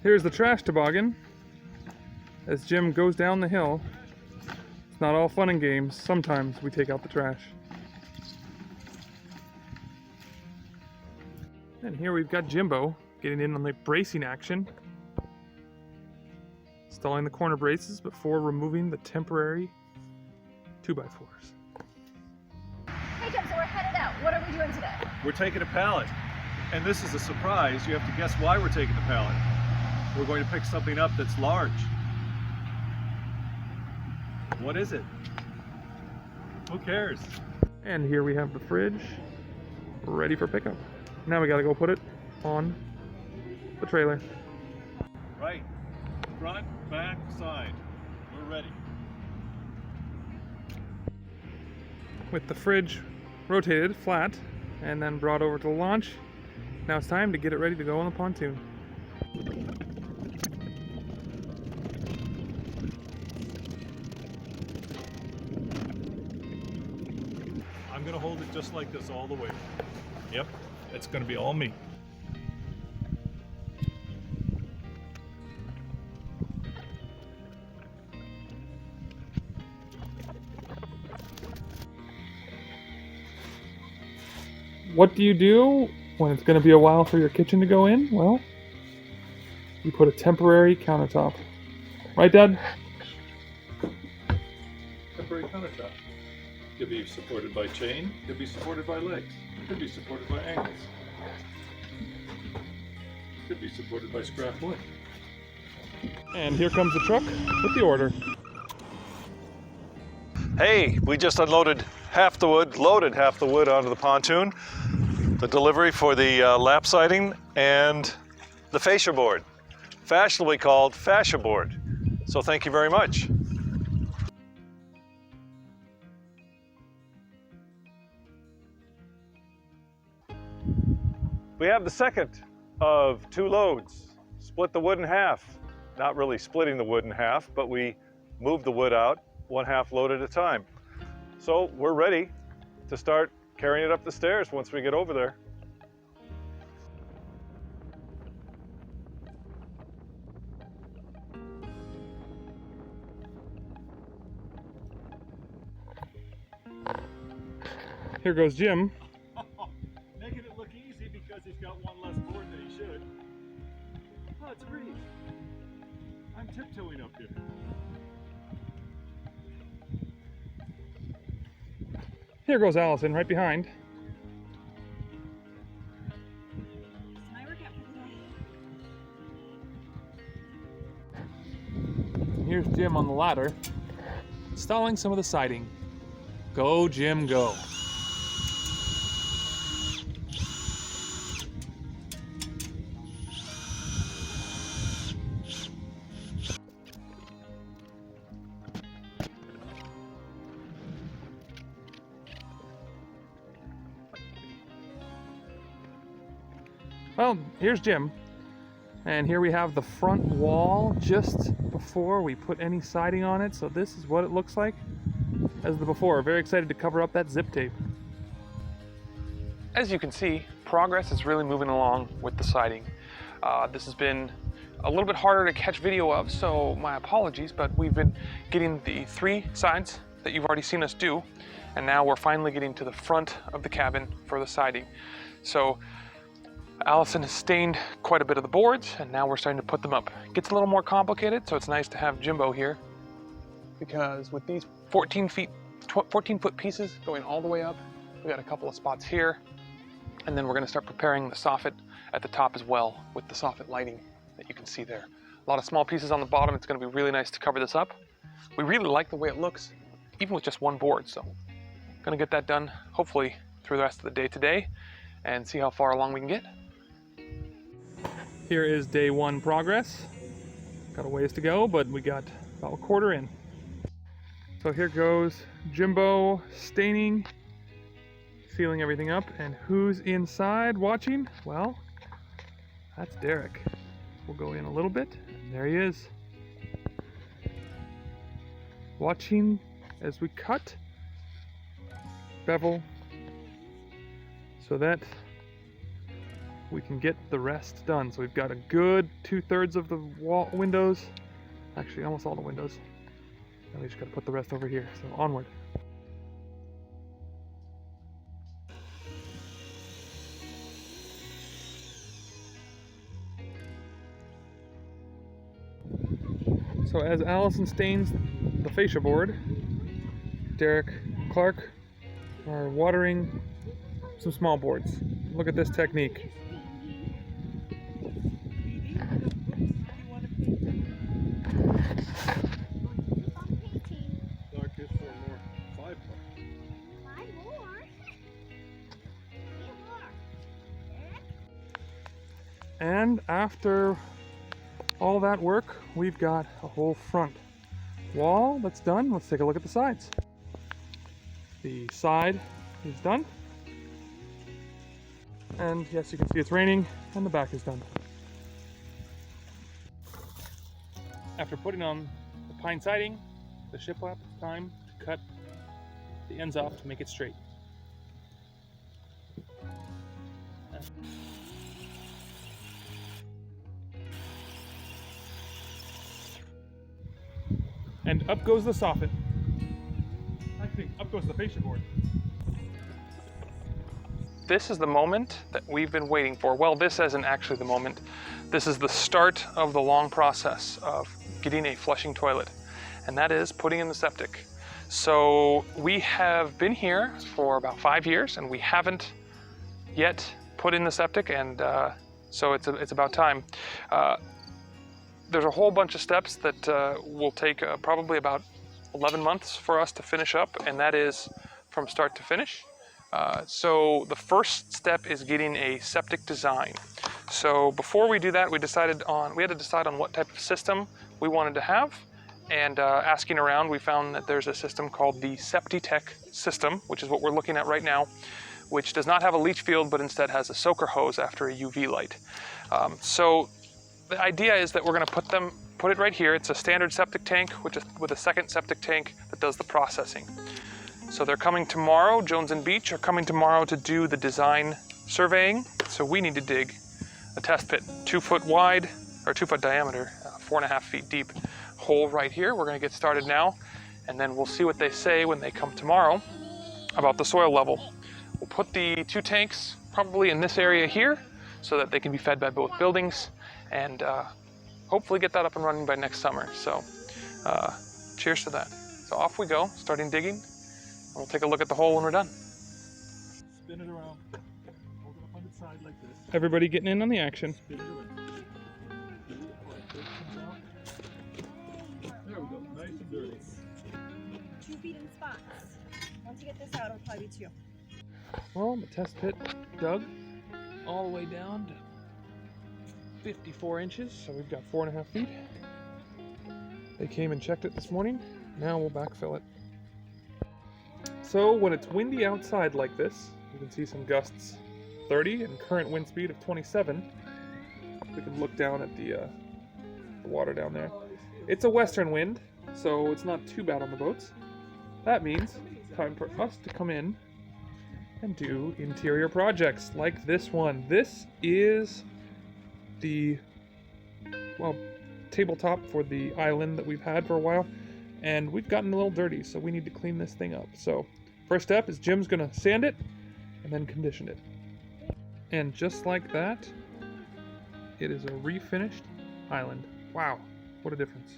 Here's the trash toboggan as Jim goes down the hill. It's not all fun and games. Sometimes we take out the trash. And here we've got Jimbo getting in on the bracing action. Installing the corner braces before removing the temporary 2x4s. Hey Jim, so we're headed out. What are we doing today? We're taking a pallet. And this is a surprise. You have to guess why we're taking the pallet. We're going to pick something up that's large. What is it? Who cares? And here we have the fridge ready for pickup. Now we gotta go put it on the trailer. Right. Front, back, side. We're ready. With the fridge rotated flat and then brought over to the launch, now it's time to get it ready to go on the pontoon. I'm going to hold it just like this all the way. Yep, it's going to be all me. What do you do when it's going to be a while for your kitchen to go in? Well, you put a temporary countertop. Right, Dad? Temporary countertop. Could be supported by chain, could be supported by legs, could be supported by angles, could be supported by scrap wood. And here comes the truck with the order. Hey, we just unloaded half the wood, loaded half the wood onto the pontoon. The delivery for the lap siding and the fascia board, fashionably called fascia board. So thank you very much. We have the second of 2 loads. Split the wood in half. Not really splitting the wood in half, but we moved the wood out 1/2 load at a time. So we're ready to start carrying it up the stairs once we get over there. Here goes Jim. Making it look easy because he's got one less board than he should. Oh, it's a breeze. I'm tiptoeing up here. Here goes Allison right behind. Here's Jim on the ladder, installing some of the siding. Go, Jim, go. Well, here's Jim. And here we have the front wall just before we put any siding on it. So this is what it looks like as the before. Very excited to cover up that zip tape. As you can see, progress is really moving along with the siding. This has been a little bit harder to catch video of, so my apologies, but we've been getting the 3 sides that you've already seen us do, and now we're finally getting to the front of the cabin for the siding. So Allison has stained quite a bit of the boards, and now we're starting to put them up. It gets a little more complicated, so it's nice to have Jimbo here, because with these 14-foot pieces going all the way up, we got a couple of spots here, and then we're going to start preparing the soffit at the top as well with the soffit lighting that you can see there. A lot of small pieces on the bottom. It's going to be really nice to cover this up. We really like the way it looks, even with just one board, so I'm going to get that done hopefully through the rest of the day today and see how far along we can get. Here is day 1 progress. Got a ways to go, but we got about a quarter in. So here goes Jimbo staining, sealing everything up, and who's inside watching? Well, that's Derek. We'll go in a little bit, and there he is. Watching as we cut, bevel, so that we can get the rest done. So we've got a good 2/3 of the wall windows, actually almost all the windows. And we just gotta put the rest over here, so onward. So as Allison stains the fascia board, Derek and Clark are watering some small boards. Look at this technique. And after all that work, we've got a whole front wall that's done. Let's take a look at the sides. The side is done. And yes, you can see it's raining, and the back is done. After putting on the pine siding, the shiplap, it's time to cut the ends off to make it straight. And up goes the soffit. Actually, up goes the fascia board. This is the moment that we've been waiting for. Well, this isn't actually the moment. This is the start of the long process of getting a flushing toilet, and that is putting in the septic. So we have been here for about 5 years, and we haven't yet put in the septic, and so it's about time. There's a whole bunch of steps that will take probably about 11 months for us to finish up, and that is from start to finish. So the first step is getting a septic design. So before we do that, we had to decide on what type of system we wanted to have. And asking around, we found that there's a system called the Septitech system, which is what we're looking at right now, which does not have a leach field, but instead has a soaker hose after a UV light. So the idea is that we're going to put it right here. It's a standard septic tank, which is with a second septic tank that does the processing. So they're coming tomorrow. Jones and Beach are coming tomorrow to do the design surveying. So we need to dig a test pit, 2 foot wide or 2 foot diameter, 4.5 feet deep hole right here. We're going to get started now, and then we'll see what they say when they come tomorrow about the soil level. We'll put the 2 tanks probably in this area here so that they can be fed by both buildings, and hopefully get that up and running by next summer. So cheers to that. So off we go, starting digging, and we'll take a look at the hole when we're done. Spin it around, hold it up on its side like this. Everybody getting in on the action. Spin it around. There we go, nice and dirty. 2 feet in spots. Once you get this out, it'll probably be 2. Well, the test pit dug all the way down to 54 inches, so we've got 4.5 feet. They came and checked it this morning. Now we'll backfill it. So when it's windy outside like this, you can see some gusts 30 and current wind speed of 27. We can look down at the water down there. It's a western wind, so it's not too bad on the boats. That means it's time for us to come in and do interior projects like this one. This is the, well, tabletop for the island that we've had for a while, and we've gotten a little dirty, so we need to clean this thing up. So first step is Jim's gonna sand it and then condition it. And just like that, it is a refinished island. Wow, what a difference.